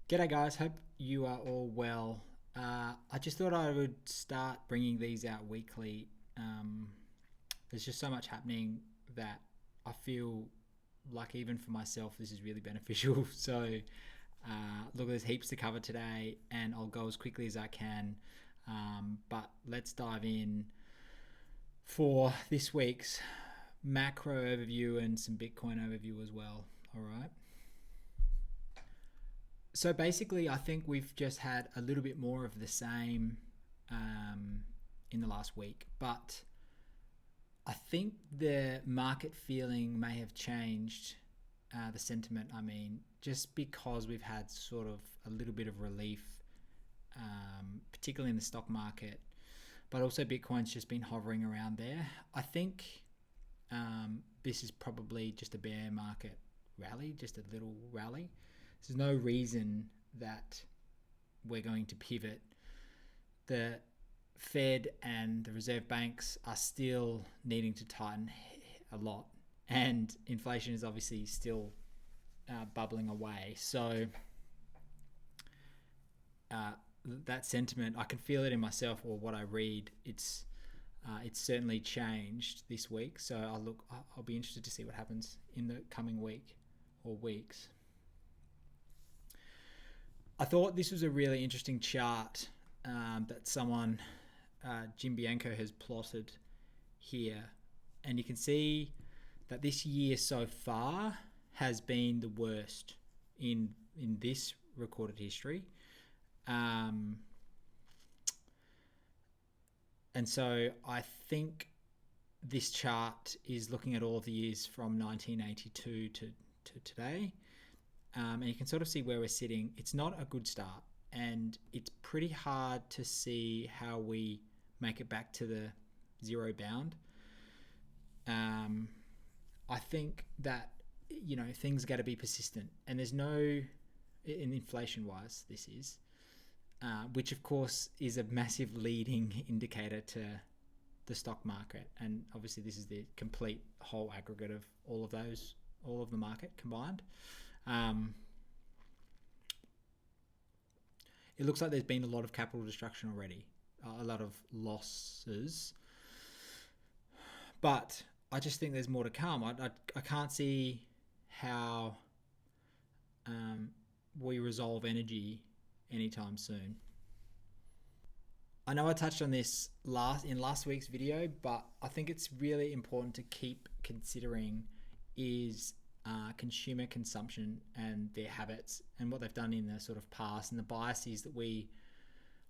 G'day guys, hope you are all well. I just thought I would start bringing these out weekly. Um, there's just so much happening that I feel like even for myself this is really beneficial. So look, there's heaps to cover today and I'll go as quickly as I can. But let's dive in for this week's macro overview and some Bitcoin overview as well. All right. So basically, I think we've just had a little bit more of the same um, in the last week, but I think the market feeling may have changed. The sentiment, I mean, just because we've had sort of a little bit of relief, particularly in the stock market, but also Bitcoin's just been hovering around there. I think this is probably just a bear market rally, just a little rally. There's no reason that we're going to pivot. The Fed and the Reserve banks are still needing to tighten a lot, and inflation is obviously still bubbling away. So uh, that sentiment, I can feel it in myself or what I read. It's certainly changed this week. So I'll be interested to see what happens in the coming week or weeks. I thought this was a really interesting chart that someone, Jim Bianco, has plotted here. And you can see that this year so far has been the worst in this recorded history. And so I think this chart is looking at all of the years from 1982 to today. And you can sort of see where we're sitting. It's not a good start, and it's pretty hard to see how we make it back to the zero bound. I think that things got to be persistent, and there's no, in inflation wise, this is, which of course is a massive leading indicator to the stock market, and obviously this is the complete whole aggregate of all of the market combined. It looks like there's been a lot of capital destruction already, a lot of losses, but I just think there's more to come. I can't see how we resolve energy anytime soon. I know I touched on this in last week's video, but I think it's really important to keep considering is consumer consumption and their habits and what they've done in the sort of past and the biases that we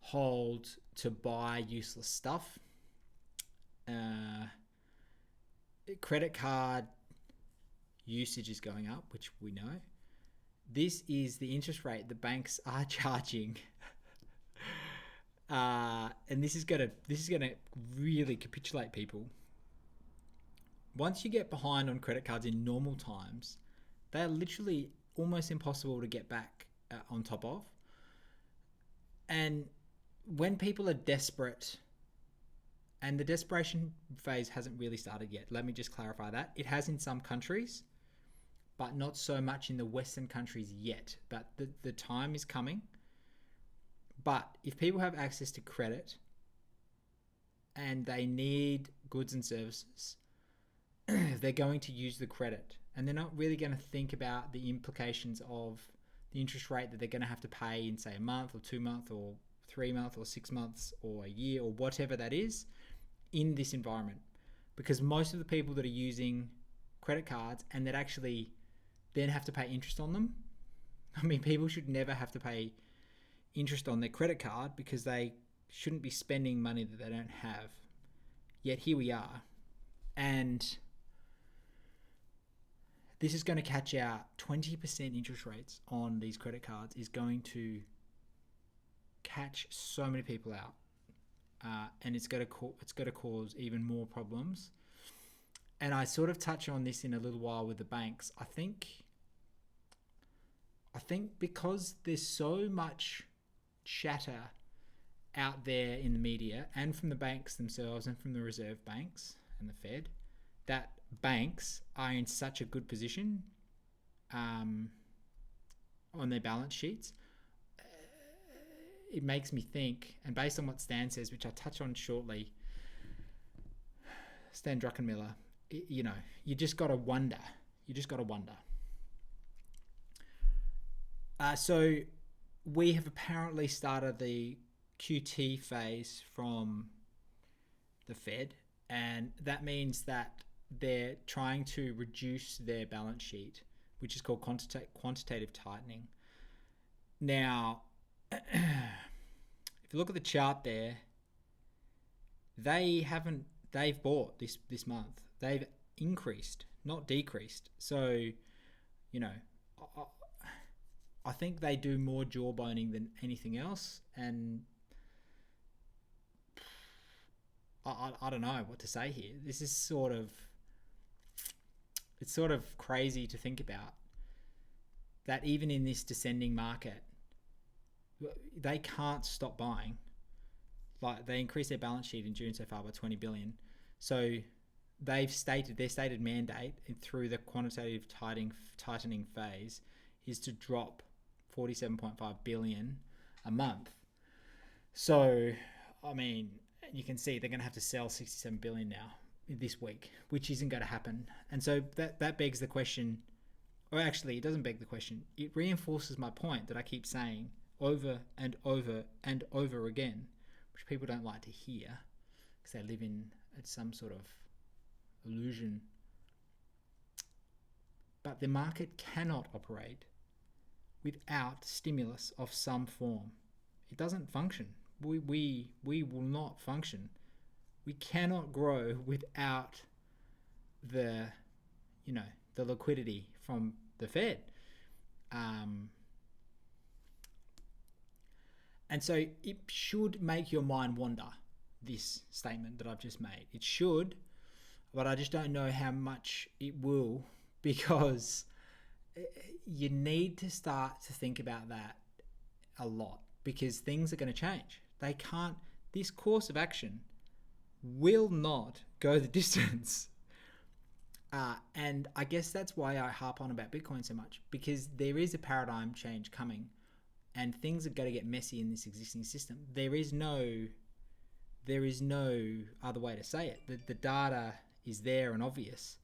hold to buy useless stuff. Credit card usage is going up, which we know. This is the interest rate the banks are charging. And this is gonna really capitulate people. Once you get behind on credit cards in normal times, they're literally almost impossible to get back on top of. And when people are desperate, and the desperation phase hasn't really started yet, let me just clarify that. It has in some countries, but not so much in the Western countries yet. But the time is coming. But if people have access to credit and they need goods and services, they're going to use the credit, and they're not really going to think about the implications of the interest rate that they're going to have to pay in, say, a month or 2 months or 3 months or 6 months or a year or whatever that is in this environment. Because most of the people that are using credit cards and that actually then have to pay interest on them, I mean, people should never have to pay interest on their credit card because they shouldn't be spending money that they don't have. Yet here we are. And this is going to catch out 20% interest rates on these credit cards is going to catch so many people out. And it's going to cause even more problems. And I sort of touch on this in a little while with the banks. I think because there's so much chatter out there in the media and from the banks themselves and from the Reserve banks and the Fed that banks are in such a good position on their balance sheets. it makes me think, and based on what Stan says, which I'll touch on shortly, Stan Druckenmiller, you just got to wonder. So we have apparently started the QT phase from the Fed, and that means that they're trying to reduce their balance sheet, which is called quantitative tightening. Now, if you look at the chart there, they've bought this month. They've increased, not decreased. So, I think they do more jawboning than anything else, and I don't know what to say here. This is it's sort of crazy to think about that even in this descending market, they can't stop buying. Like, they increased their balance sheet in June so far by 20 billion. So their stated mandate through the quantitative tightening phase is to drop 47.5 billion a month. So, I mean, you can see they're going to have to sell 67 billion now this week, which isn't going to happen. And so that begs the question, or actually it doesn't beg the question, it reinforces my point that I keep saying over and over and over again, which people don't like to hear because they live in some sort of illusion. But the market cannot operate without stimulus of some form. It doesn't function. We will not function. We cannot grow without the liquidity from the Fed. And so it should make your mind wander, this statement that I've just made. It should, but I just don't know how much it will, because you need to start to think about that a lot, because things are going to change. This course of action will not go the distance. And I guess that's why I harp on about Bitcoin so much, because there is a paradigm change coming and things are going to get messy in this existing system. There is no other way to say it. The data is there and obvious.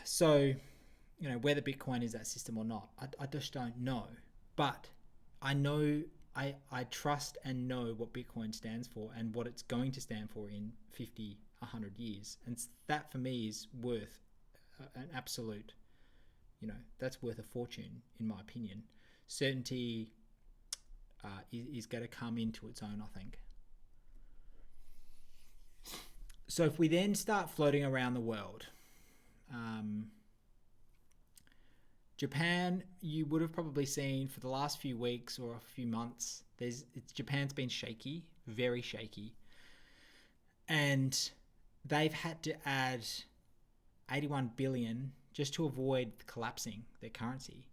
So, whether Bitcoin is that system or not, I just don't know. But I know, I trust and know what Bitcoin stands for and what it's going to stand for in 50, 100 years. And that for me is worth an absolute, that's worth a fortune in my opinion. Certainty is going to come into its own, I think. So if we then start floating around the world, Japan, you would have probably seen for the last few weeks or a few months, Japan's been shaky, very shaky. And they've had to add 81 billion just to avoid collapsing their currency.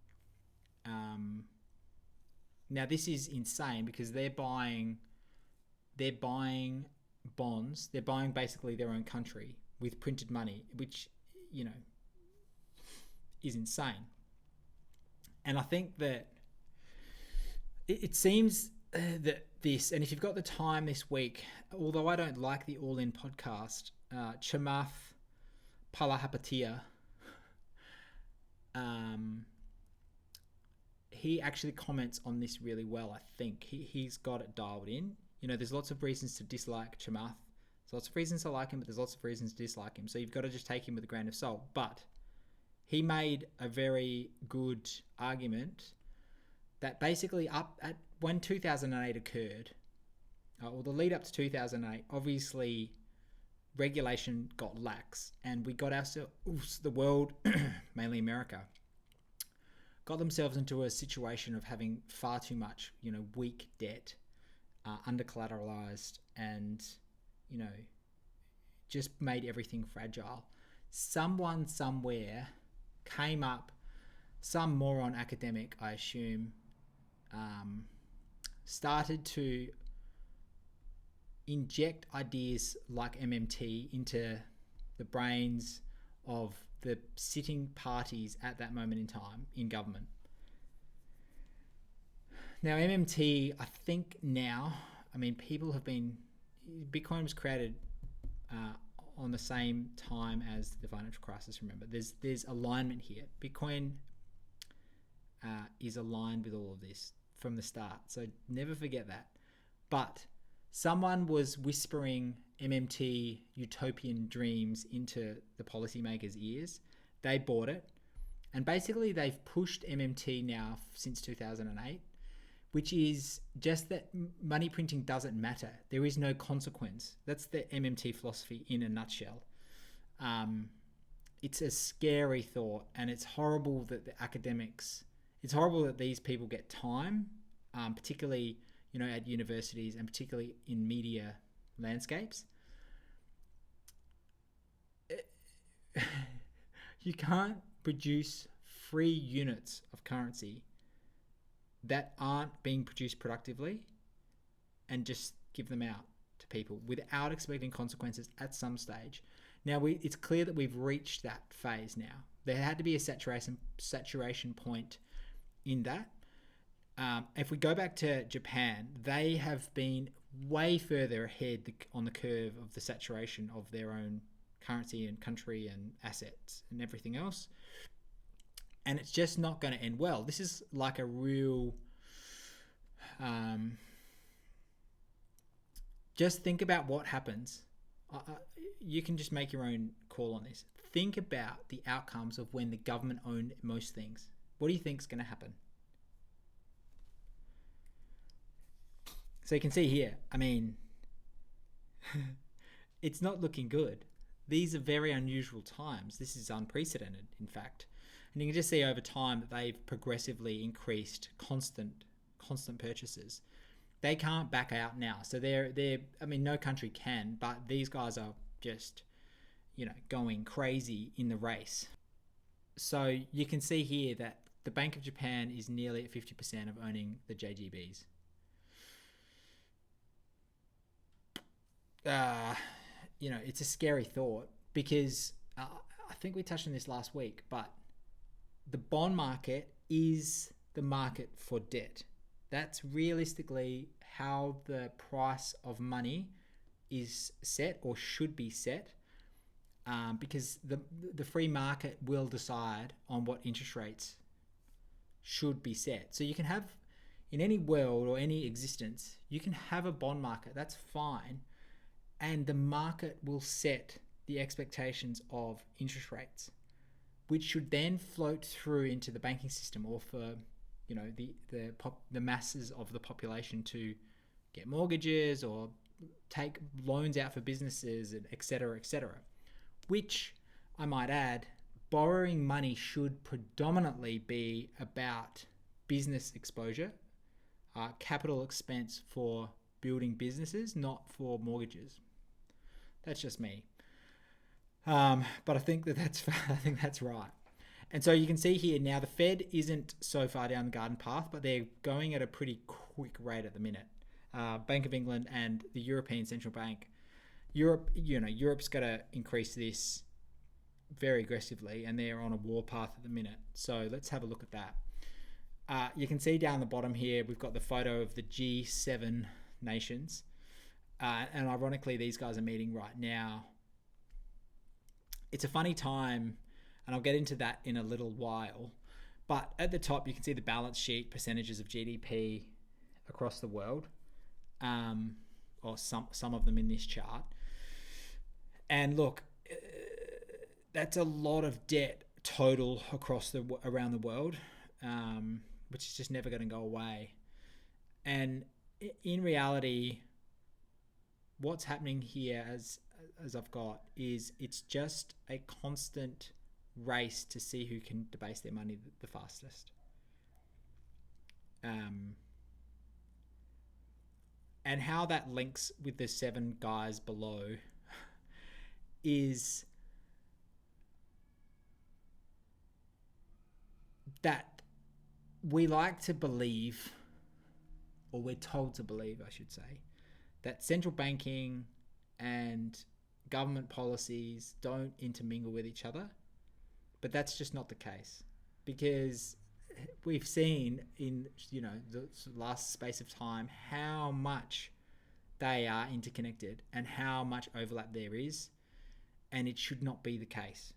Now this is insane because they're buying bonds. They're buying basically their own country with printed money, which, is insane. And I think that it seems that this, and if you've got the time this week, although I don't like the All In podcast, Chamath Palihapitiya, he actually comments on this really well. I think he's got it dialed in. There's lots of reasons to dislike Chamath. There's lots of reasons to like him, but there's lots of reasons to dislike him. So you've got to just take him with a grain of salt. But he made a very good argument that basically when 2008 occurred, or the lead up to 2008, obviously regulation got lax and we got ourselves, the world, mainly America, got themselves into a situation of having far too much, weak debt, under collateralized, and, just made everything fragile. Someone somewhere came up, some moron academic, I assume, started to inject ideas like MMT into the brains of the sitting parties at that moment in time in government. Now, MMT, I think now, I mean, Bitcoin was created on the same time as the financial crisis. Remember, there's alignment here. Bitcoin is aligned with all of this from the start, so never forget that. But someone was whispering MMT utopian dreams into the policymakers' ears. They bought it, and basically they've pushed MMT now since 2008, which is just that money printing doesn't matter. There is no consequence. That's the MMT philosophy in a nutshell. It's a scary thought, and it's horrible that it's horrible that these people get time, particularly, at universities and particularly in media landscapes. You can't produce free units of currency that aren't being produced productively and just give them out to people without expecting consequences at some stage. Now, it's clear that we've reached that phase now. There had to be a saturation point in that. If we go back to Japan, they have been way further ahead on the curve of the saturation of their own currency and country and assets and everything else. And it's just not going to end well. This is like a real... just think about what happens. You can just make your own call on this. Think about the outcomes of when the government owned most things. What do you think is going to happen? So you can see here, I mean, it's not looking good. These are very unusual times. This is unprecedented, in fact. And you can just see over time that they've progressively increased constant purchases. They can't back out now. So no country can, but these guys are just, going crazy in the race. So you can see here that the Bank of Japan is nearly at 50% of owning the JGBs. It's a scary thought because I think we touched on this last week, but the bond market is the market for debt. That's realistically how the price of money is set or should be set, because the free market will decide on what interest rates should be set. So you can have, in any world or any existence, you can have a bond market. That's fine. And the market will set the expectations of interest rates, which should then float through into the banking system, or for the masses of the population to get mortgages or take loans out for businesses, and et cetera, which, I might add, borrowing money should predominantly be about business exposure, capital expense for building businesses, not for mortgages. That's just me. But I think that's right. And so you can see here now the Fed isn't so far down the garden path, but they're going at a pretty quick rate at the minute. Bank of England and the European Central Bank. Europe's got to increase this very aggressively, and they're on a war path at the minute. So let's have a look at that. You can see down the bottom here, we've got the photo of the G7 nations. And ironically, these guys are meeting right now. It's a funny time, and I'll get into that in a little while. But at the top, you can see the balance sheet percentages of GDP across the world, or some of them in this chart. And look, that's a lot of debt total around the world, which is just never going to go away. And in reality, what's happening here, as I've got, is it's just a constant race to see who can debase their money the fastest. And how that links with the 7 guys below is that we like to believe, or we're told to believe, I should say, that central banking and government policies don't intermingle with each other. But that's just not the case, because we've seen in the last space of time how much they are interconnected and how much overlap there is, and it should not be the case.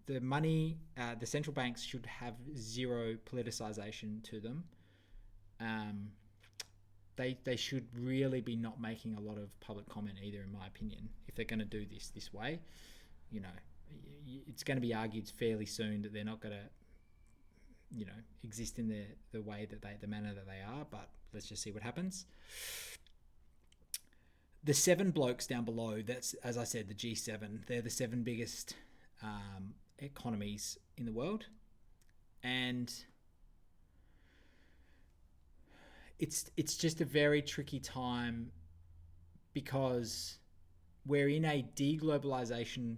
The money, the central banks should have zero politicization to them. They should really be not making a lot of public comment either, in my opinion, if they're going to do this way. It's going to be argued fairly soon that they're not going to exist in the way that the manner that they are, but let's just see what happens. The 7 blokes down below, that's, as I said, the G7. They're the 7 biggest economies in the world, and it's just a very tricky time because we're in a deglobalization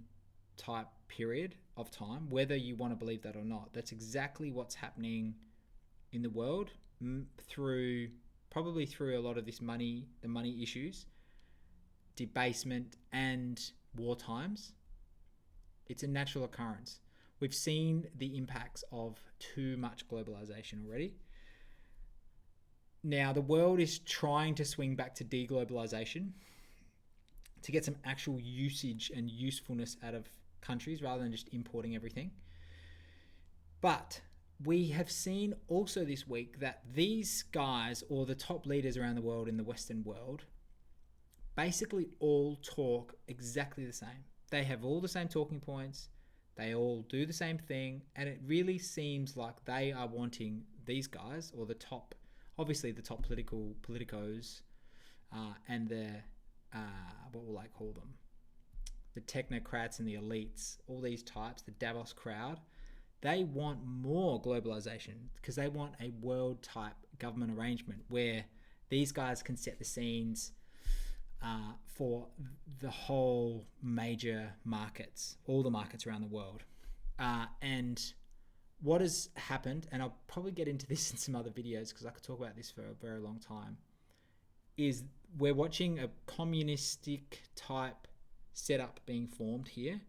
type period of time, whether you want to believe that or not. That's exactly what's happening in the world through a lot of the money issues, debasement, and war times. It's a natural occurrence. We've seen the impacts of too much globalization already. Now, the world is trying to swing back to deglobalization to get some actual usage and usefulness out of countries rather than just importing everything. But we have seen also this week that these guys, or the top leaders around the world in the Western world, basically all talk exactly the same. They have all the same talking points. They all do the same thing. And it really seems like they are wanting these guys, or the top politicos, and the, what will I call them? The technocrats and the elites, all these types, the Davos crowd, they want more globalization because they want a world type government arrangement where these guys can set the scenes for the whole major markets, all the markets around the world. And what has happened, and I'll probably get into this in some other videos because I could talk about this for a very long time, is we're watching a communistic type setup being formed here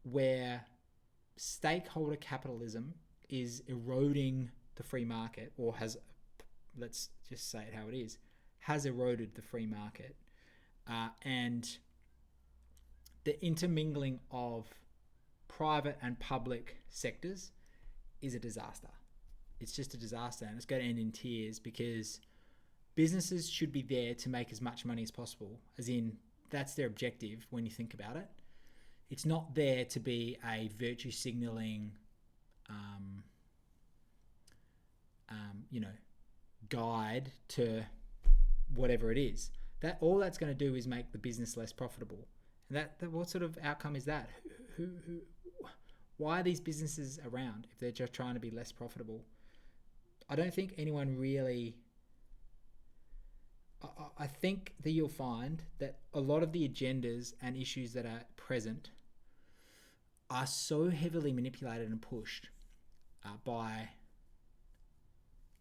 where stakeholder capitalism is eroding the free market, or has, let's just say it how it is, has eroded the free market. And the intermingling of private and public sectors is a disaster. It's just a disaster, and it's going to end in tears because businesses should be there to make as much money as possible, as in that's their objective when you think about it. It's not there to be a virtue signaling, guide to whatever it is. That all that's going to do is make the business less profitable. And that what sort of outcome is that? Why are these businesses around if they're just trying to be less profitable? I don't think anyone really. I think that you'll find that a lot of the agendas and issues that are present are so heavily manipulated and pushed by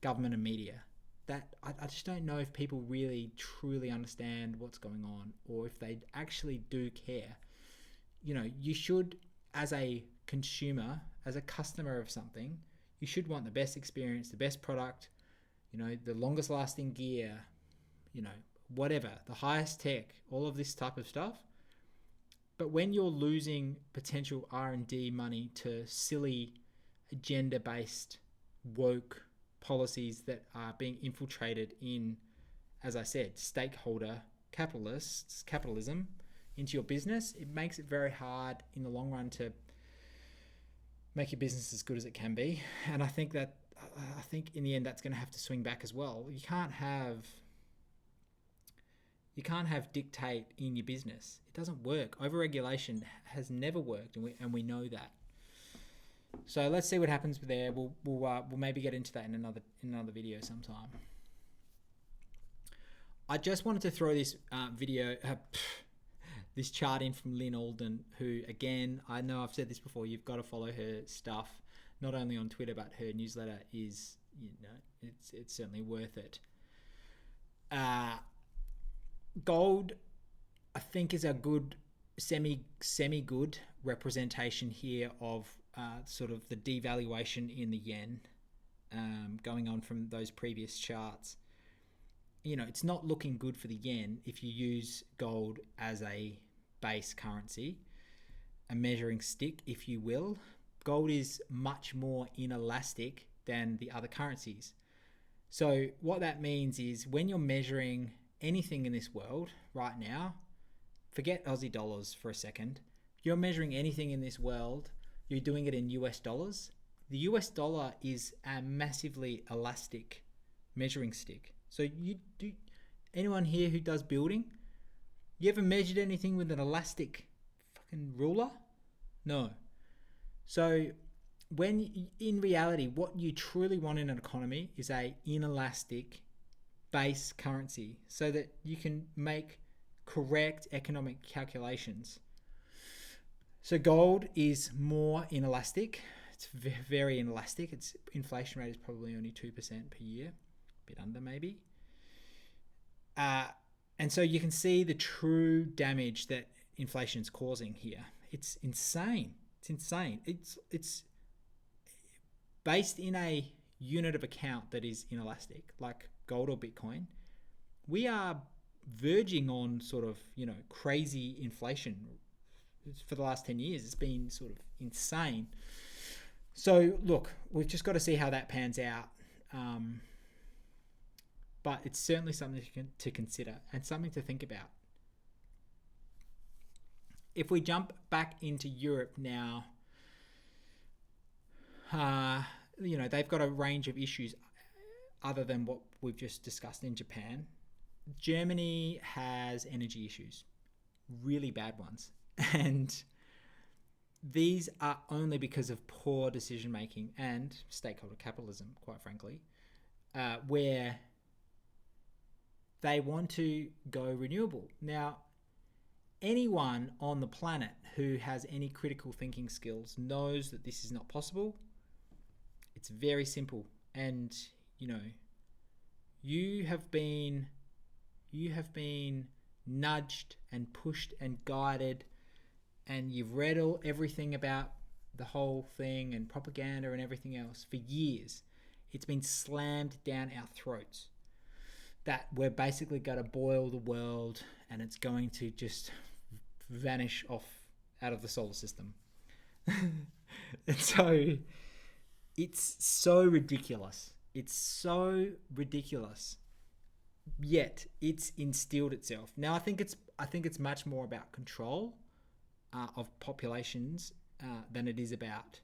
government and media that I just don't know if people really truly understand what's going on, or if they actually do care. You should, as a consumer, as a customer of something, you should want the best experience, the best product, the longest lasting gear, whatever, the highest tech, all of this type of stuff. But when you're losing potential R&D money to silly agenda-based woke policies that are being infiltrated in, as I said, stakeholder capitalism into your business, it makes it very hard in the long run to make your business as good as it can be. And I think in the end that's going to have to swing back as well. You can't have dictate in your business. It doesn't work. Overregulation has never worked, and we know that. So let's see what happens there. We'll maybe get into that in another video sometime. I just wanted to throw this this chart in from Lynn Alden, who, again, I know I've said this before, you've got to follow her stuff, not only on Twitter, but her newsletter is, it's certainly worth it. Gold, I think, is a good semi-good representation here of sort of the devaluation in the yen going on from those previous charts, it's not looking good for the yen if you use gold as a base currency, a measuring stick, if you will. Gold is much more inelastic than the other currencies. So what that means is when you're measuring anything in this world right now, forget Aussie dollars for a second, you're measuring anything in this world, you're doing it in US dollars. The US dollar is a massively elastic measuring stick. So anyone here who does building, you ever measured anything with an elastic fucking ruler? No. So when in reality, what you truly want in an economy is a inelastic base currency so that you can make correct economic calculations. So gold is more inelastic. It's very inelastic. Its inflation rate is probably only 2% per year, a bit under maybe. And so you can see the true damage that inflation is causing here. It's insane. It's insane. It's based in a unit of account that is inelastic, like gold or Bitcoin. We are verging on sort of, crazy inflation. For the last 10 years, it's been sort of insane. So look, we've just got to see how that pans out. But it's certainly something to consider and something to think about. If we jump back into Europe now, they've got a range of issues other than what we've just discussed in Japan. Germany has energy issues, really bad ones. And these are only because of poor decision making and stakeholder capitalism, quite frankly, where they want to go renewable. Now, anyone on the planet who has any critical thinking skills knows that this is not possible. It's very simple. And, you have been nudged and pushed and guided, and you've read everything about the whole thing and propaganda and everything else for years. It's been slammed down our throats that we're basically going to boil the world and it's going to just vanish off out of the solar system. And so it's so ridiculous. It's so ridiculous. Yet it's instilled itself. Now I think it's much more about control of populations than it is about,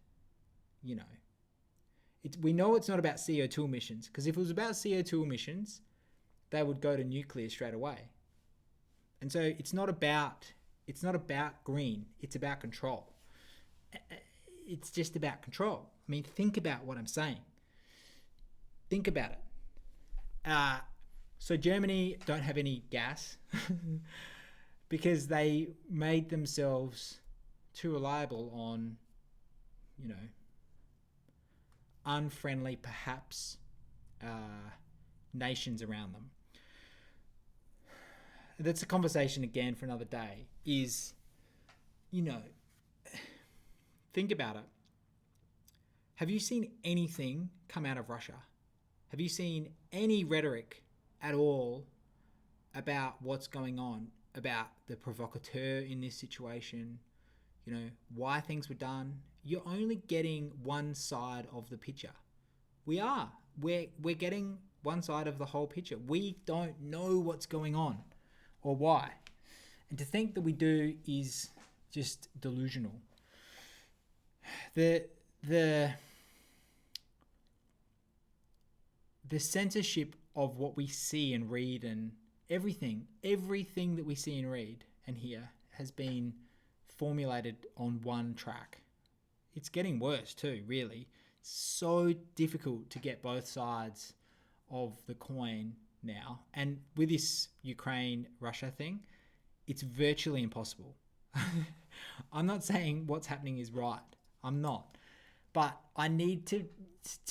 we know it's not about CO2 emissions, because if it was about CO2 emissions, they would go to nuclear straight away. And so it's not about green, it's about control. It's just about control. I mean, think about what I'm saying. Think about it. So Germany don't have any gas because they made themselves too reliable on, unfriendly, perhaps, nations around them. That's a conversation again for another day. Think about it. Have you seen anything come out of Russia? Have you seen any rhetoric at all about what's going on, about the provocateur in this situation, why things were done? You're only getting one side of the picture. We're getting one side of the whole picture. We don't know what's going on or why. And to think that we do is just delusional. The censorship of what we see and read and everything that we see and read and hear has been formulated on one track. It's getting worse too, really. It's so difficult to get both sides of the coin now. And with this Ukraine-Russia thing, it's virtually impossible. I'm not saying what's happening is right. I'm not. But I need to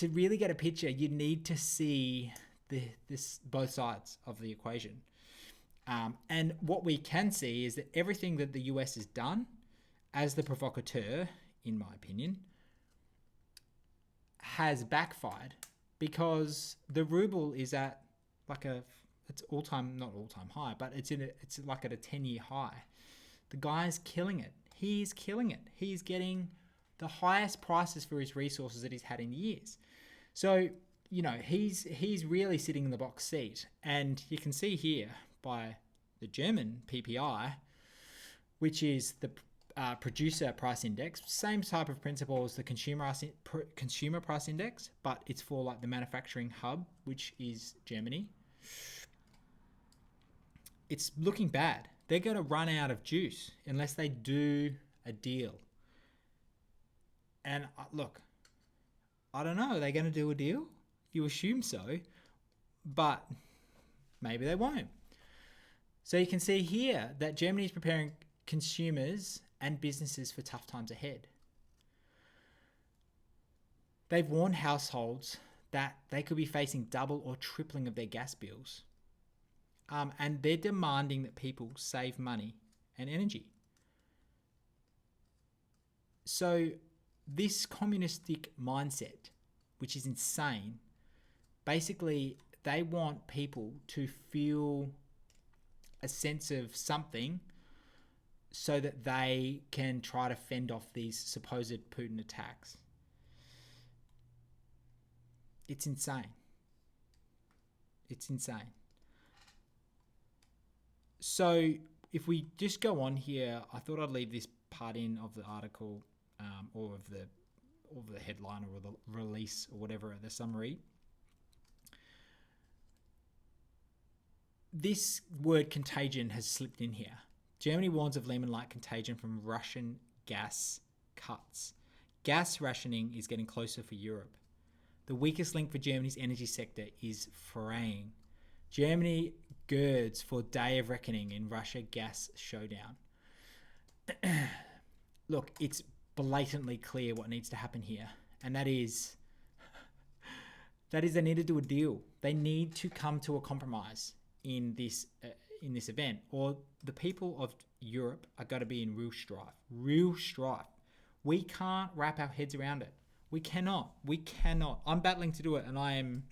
really get a picture, you need to see both sides of the equation. And what we can see is that everything that the US has done as the provocateur, in my opinion, has backfired because the ruble is at like it's not all time high, but it's like at a 10-year high. The guy's killing it. He's killing it. He's getting the highest prices for his resources that he's had in years. So, he's really sitting in the box seat. And you can see here by the German PPI, which is the producer price index, same type of principle as the consumer price index, but it's for like the manufacturing hub, which is Germany. It's looking bad. They're going to run out of juice unless they do a deal. And look, I don't know. Are they going to do a deal? You assume so, but maybe they won't. So you can see here that Germany is preparing consumers and businesses for tough times ahead. They've warned households that they could be facing double or tripling of their gas bills. And they're demanding that people save money and energy. So this communistic mindset, which is insane, basically they want people to feel a sense of something so that they can try to fend off these supposed Putin attacks. It's insane. It's insane. So if we just go on here, I thought I'd leave this part in of the article or of the headline or the release or whatever, the summary. This word contagion has slipped in here. Germany warns of Lehman-like contagion from Russian gas cuts. Gas rationing is getting closer for Europe. The weakest link for Germany's energy sector is fraying. Germany girds for day of reckoning in Russia gas showdown. Look, it's blatantly clear what needs to happen here, and that is they need to do a deal. They need to come to a compromise in this event, or the people of Europe are going to be in real strife. We can't wrap our heads around it. We cannot. I'm battling to do it, and I am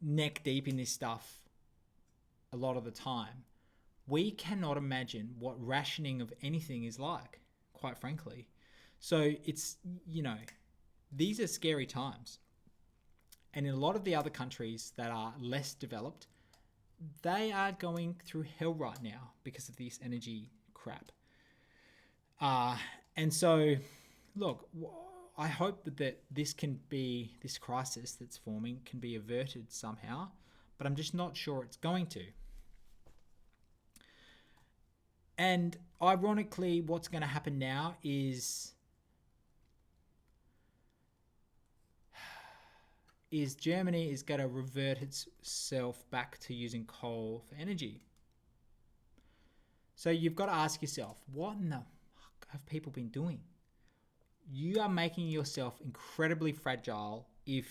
neck deep in this stuff a lot of the time. We cannot imagine what rationing of anything is like, quite frankly. So it's, these are scary times. And in a lot of the other countries that are less developed, they are going through hell right now because of this energy crap. And so, look, I hope that this crisis that's forming can be averted somehow, but I'm just not sure it's going to. And ironically, what's going to happen now is Germany is going to revert itself back to using coal for energy. So you've got to ask yourself, what in the fuck have people been doing? You are making yourself incredibly fragile if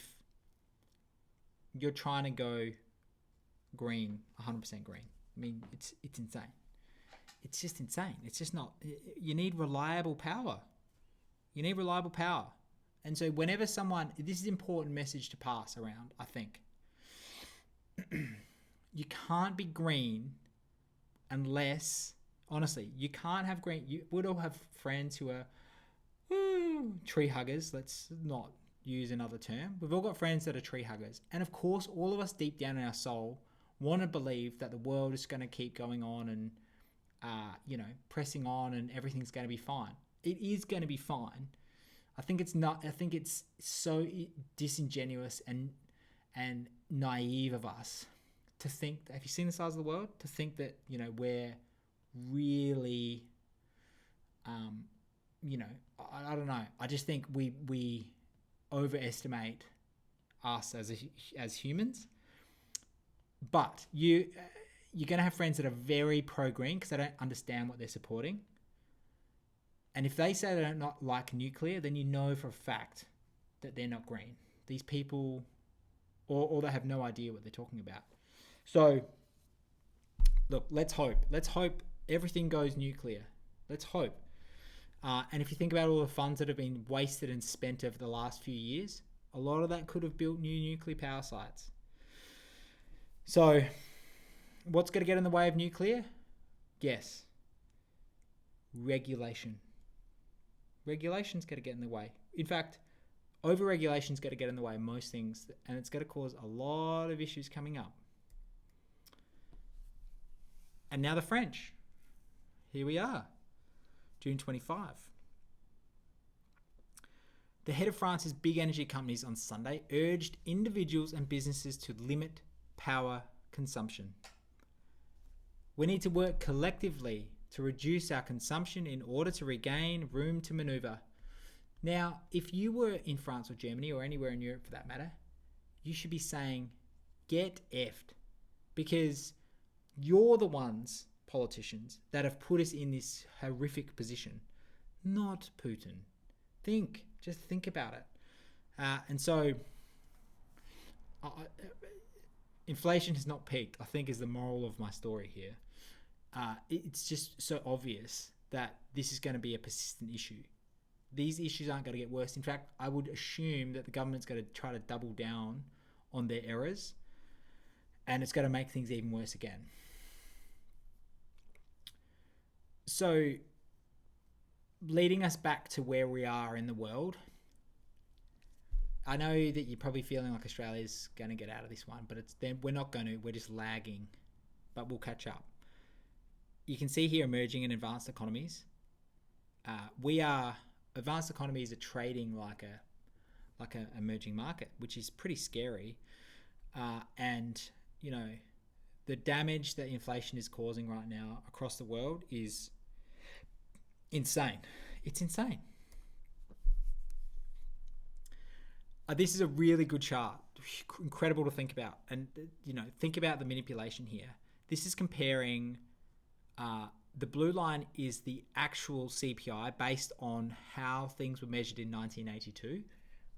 you're trying to go green, 100% green. I mean, it's insane. It's just insane. It's just not. You need reliable power. And so whenever this is an important message to pass around, I think. You can't be green unless, honestly, you can't have green. You would all have friends who are tree huggers. Let's not use another term. We've all got friends that are tree huggers. And of course, all of us deep down in our soul want to believe that the world is going to keep going on and, pressing on and everything's going to be fine. It is going to be fine. I think it's not. I think it's so disingenuous and naive of us to think that, have you seen the size of the world? To think that, we're really, I don't know. I just think we overestimate us as humans. But you're going to have friends that are very pro-green because they don't understand what they're supporting. And if they say they don't not like nuclear, then you know for a fact that they're not green. These people, or they have no idea what they're talking about. So, look, let's hope. Let's hope everything goes nuclear. Let's hope. And if you think about all the funds that have been wasted and spent over the last few years, a lot of that could have built new nuclear power sites. So what's going to get in the way of nuclear? Yes. Regulation. Regulation's going to get in the way. In fact, over-regulation's going to get in the way of most things, and it's going to cause a lot of issues coming up. And now the French. Here we are, June 25. The head of France's big energy companies on Sunday urged individuals and businesses to limit power consumption. We need to work collectively to reduce our consumption in order to regain room to maneuver. Now, if you were in France or Germany or anywhere in Europe for that matter, you should be saying, get effed. Because you're the ones, politicians, that have put us in this horrific position, not Putin. Just think about it. And so, inflation has not peaked, I think, is the moral of my story here. It's just so obvious that this is going to be a persistent issue. These issues aren't going to get worse. In fact, I would assume that the government's going to try to double down on their errors, and it's going to make things even worse again. So, leading us back to where we are in the world, I know that you're probably feeling like Australia's going to get out of this one, but we're not going to. We're just lagging, but we'll catch up. You can see here emerging and advanced economies. Advanced economies are trading like a emerging market, which is pretty scary. And you know, the damage that inflation is causing right now across the world is insane. It's insane. This is a really good chart. Incredible to think about. And, think about the manipulation here. This is comparing, the blue line is the actual CPI based on how things were measured in 1982,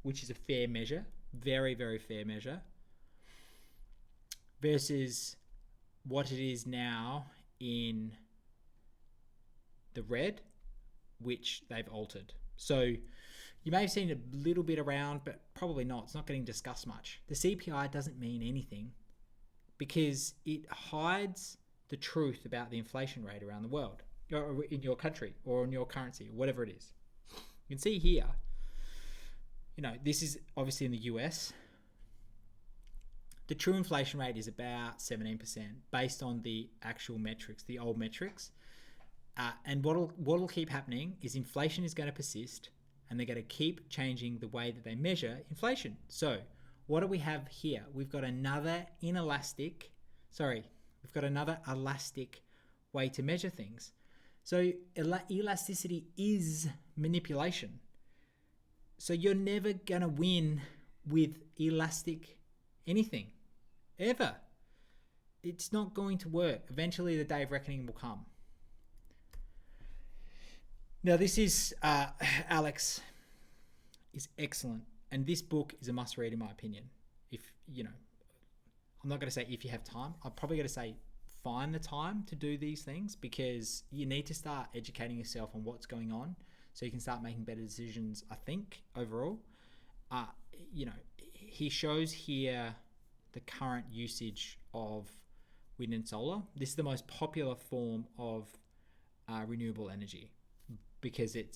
which is a fair measure, very, very fair measure, versus what it is now in the red, which they've altered. So you may have seen a little bit around, but probably not. It's not getting discussed much. The CPI doesn't mean anything because it hides the truth about the inflation rate around the world, or in your country, or in your currency, or whatever it is. You can see here, this is obviously in the US. The true inflation rate is about 17% based on the actual metrics, the old metrics. And what'll keep happening is inflation is going to persist, and they're going to keep changing the way that they measure inflation. So what do we have here? We've got another elastic way to measure things. So elasticity is manipulation. So you're never going to win with elastic anything, ever. It's not going to work. Eventually the day of reckoning will come. Now this is, Alex is excellent. And this book is a must read in my opinion. I'm not going to say if you have time. I'm probably going to say find the time to do these things, because you need to start educating yourself on what's going on so you can start making better decisions, I think, overall. He shows here the current usage of wind and solar. This is the most popular form of renewable energy because it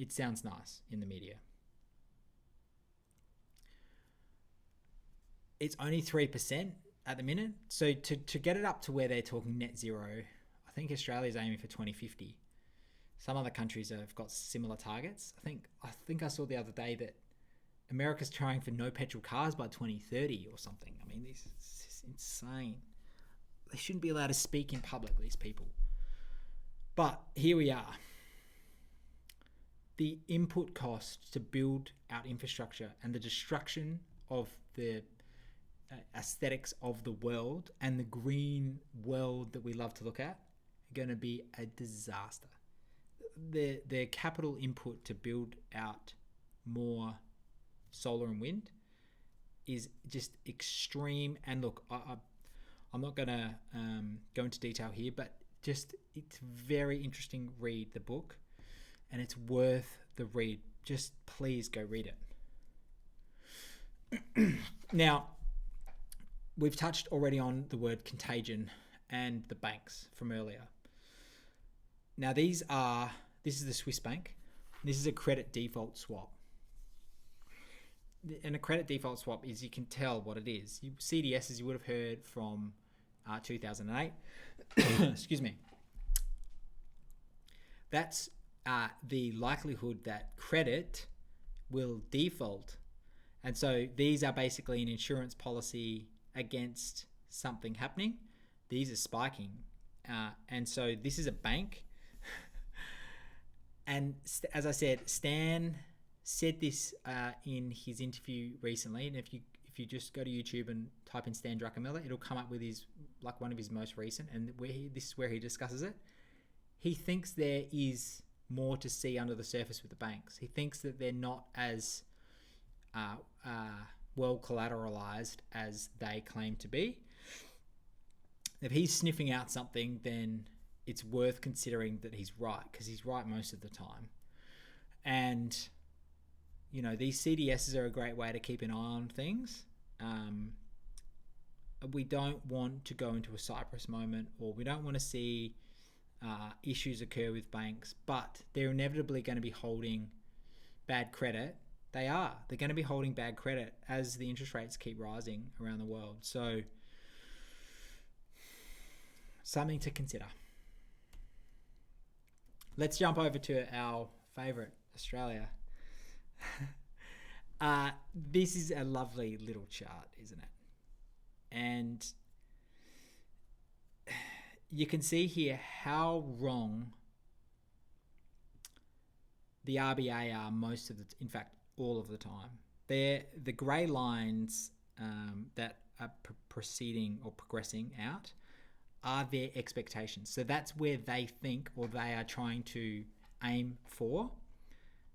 sounds nice in the media. It's only 3% at the minute. So to get it up to where they're talking net zero, I think Australia's aiming for 2050. Some other countries have got similar targets. I think I saw the other day that America's trying for no petrol cars by 2030 or something. I mean, this is insane. They shouldn't be allowed to speak in public, these people. But here we are. The input cost to build out infrastructure and the destruction of the aesthetics of the world and the green world that we love to look at are going to be a disaster. The capital input to build out more solar and wind is just extreme. And look, I'm not going to go into detail here, but it's very interesting. Read the book, and it's worth the read. Just please go read it. Now, we've touched already on the word contagion and the banks from earlier. Now, this is the Swiss bank. This is a credit default swap. And a credit default swap is, you can tell what it is. CDSs you would have heard from 2008. Excuse me. That's the likelihood that credit will default. And so these are basically an insurance policy against something happening. These are spiking. And so this is a bank. And as I said, Stan said this in his interview recently. And if you just go to YouTube and type in Stan Druckenmiller, it'll come up with one of his most recent. And this is where he discusses it. He thinks there is more to see under the surface with the banks. He thinks that they're not as well collateralized as they claim to be. If he's sniffing out something, then it's worth considering that he's right, because he's right most of the time. And these CDSs are a great way to keep an eye on things. We don't want to go into a Cyprus moment, or we don't want to see issues occur with banks, but they're inevitably going to be holding bad credit. They're going to be holding bad credit as the interest rates keep rising around the world. So something to consider. Let's jump over to our favorite, Australia. This is a lovely little chart, isn't it? And you can see here how wrong the RBA are in fact, all of the time. They're the grey lines that are proceeding or progressing out are their expectations. So that's where they think, or they are trying to aim for.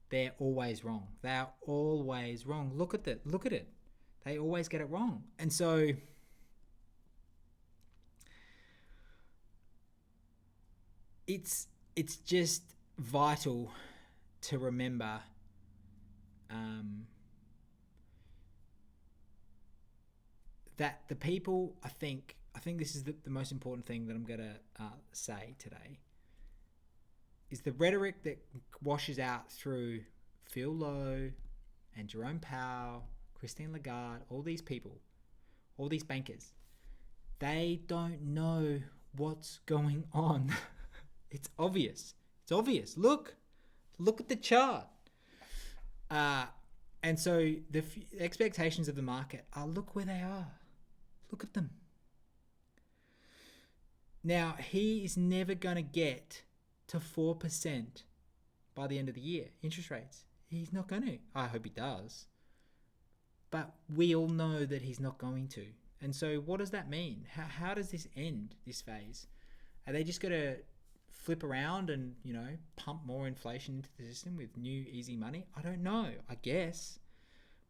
They're always wrong. They are always wrong. Look at it. They always get it wrong. And so it's just vital to remember that the people, I think this is the most important thing that I'm going to say today, is the rhetoric that washes out through Phil Lowe and Jerome Powell, Christine Lagarde, all these people, all these bankers. They don't know what's going on. It's obvious. Look at the chart. And so the expectations of the market are, look where they are. Look at them. Now, he is never going to get to 4% by the end of the year, interest rates. He's not going to. I hope he does. But we all know that he's not going to. And so what does that mean? How does this end, this phase? Are they just going to flip around and, pump more inflation into the system with new easy money? I don't know, I guess.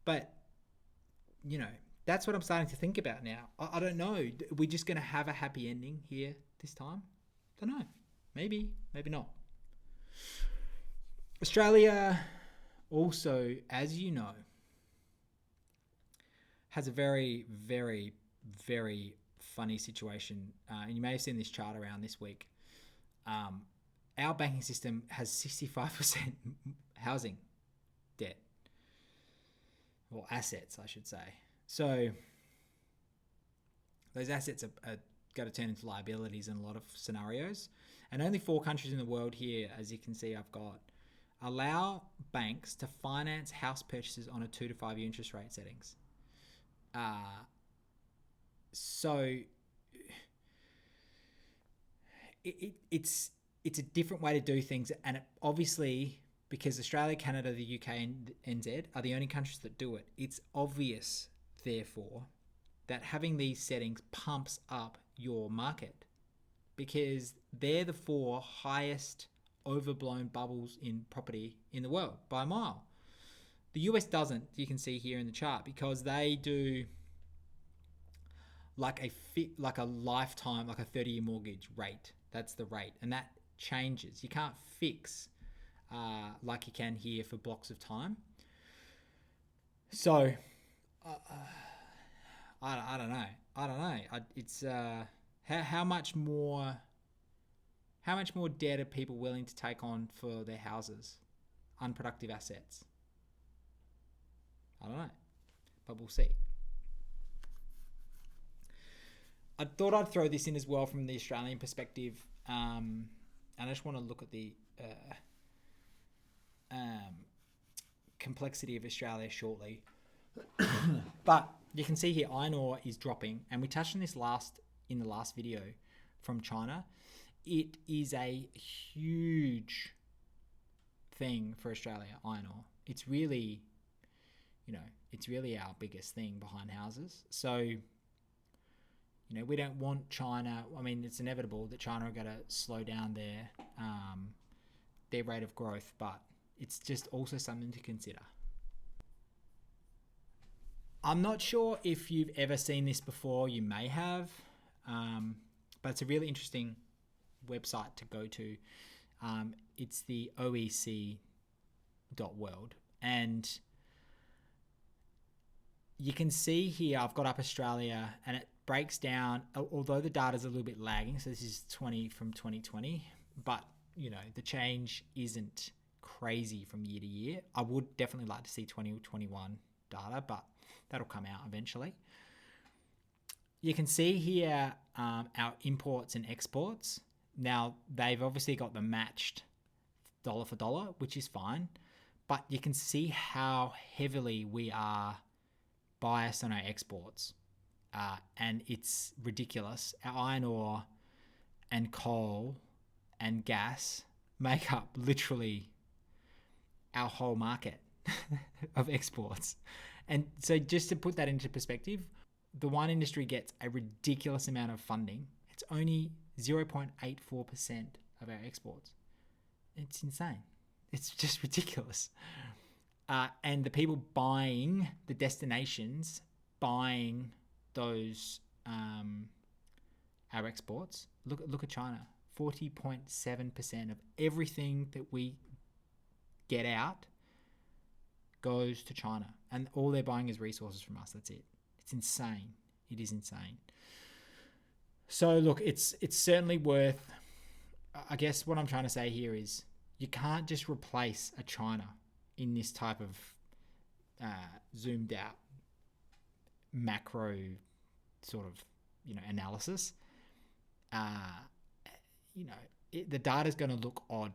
But, that's what I'm starting to think about now. I don't know. Are we just going to have a happy ending here this time? I don't know. Maybe not. Australia also, as you know, has a very, very, very funny situation. And you may have seen this chart around this week. Our banking system has 65% housing debt. Or assets, I should say. So those assets are going to turn into liabilities in a lot of scenarios. And only 4 countries in the world here, as you can see I've got, allow banks to finance house purchases on a 2 to 5 year interest rate settings. So it's a different way to do things, and it obviously, because Australia, Canada, the UK and NZ are the only countries that do it, it's obvious, therefore, that having these settings pumps up your market, because they're the 4 highest overblown bubbles in property in the world by a mile. The US doesn't, you can see here in the chart, because they do like a lifetime, like a 30-year mortgage rate. That's the rate, and that changes. You can't fix like you can here for blocks of time. So I don't know. It's how much more debt are people willing to take on for their houses, unproductive assets? I don't know, but we'll see. I thought I'd throw this in as well from the Australian perspective, and I just want to look at the complexity of Australia shortly. But you can see here iron ore is dropping, and we touched on this in the last video from China. It is a huge thing for Australia, iron ore. It's really, our biggest thing behind houses. So, we don't want China. I mean, it's inevitable that China are going to slow down their rate of growth, but it's just also something to consider. I'm not sure if you've ever seen this before. You may have, but it's a really interesting website to go to. It's the oec.world, and you can see here I've got up Australia, and it breaks down, although the data is a little bit lagging, so this is 20 from 2020, but the change isn't crazy from year to year. I would definitely like to see 2021 data, but that'll come out eventually. You can see here our imports and exports. Now, they've obviously got them matched dollar for dollar, which is fine, but you can see how heavily we are biased on our exports, and it's ridiculous. Our iron ore and coal and gas make up literally our whole market of exports. And so just to put that into perspective, the wine industry gets a ridiculous amount of funding. It's only 0.84% of our exports. It's insane. It's just ridiculous. And the people buying, the destinations buying those our exports, look at China. 40.7% of everything that we get out goes to China, and all they're buying is resources from us. That's it. It's insane. It is insane. So look, it's certainly worth, I guess what I'm trying to say here is you can't just replace a China in this type of zoomed out macro sort of analysis. The data is going to look odd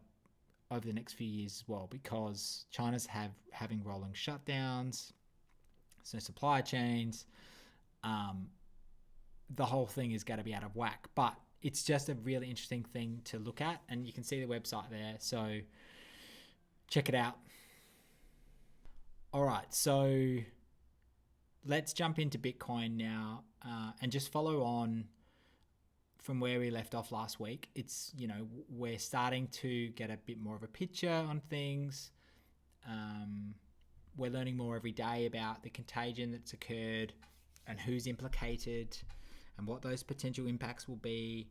over the next few years as well, because China's having rolling shutdowns, so supply chains, the whole thing is going to be out of whack. But it's just a really interesting thing to look at, and you can see the website there, so check it out. All right, so let's jump into Bitcoin now, and just follow on from where we left off last week. It's, we're starting to get a bit more of a picture on things. We're learning more every day about the contagion that's occurred and who's implicated and what those potential impacts will be.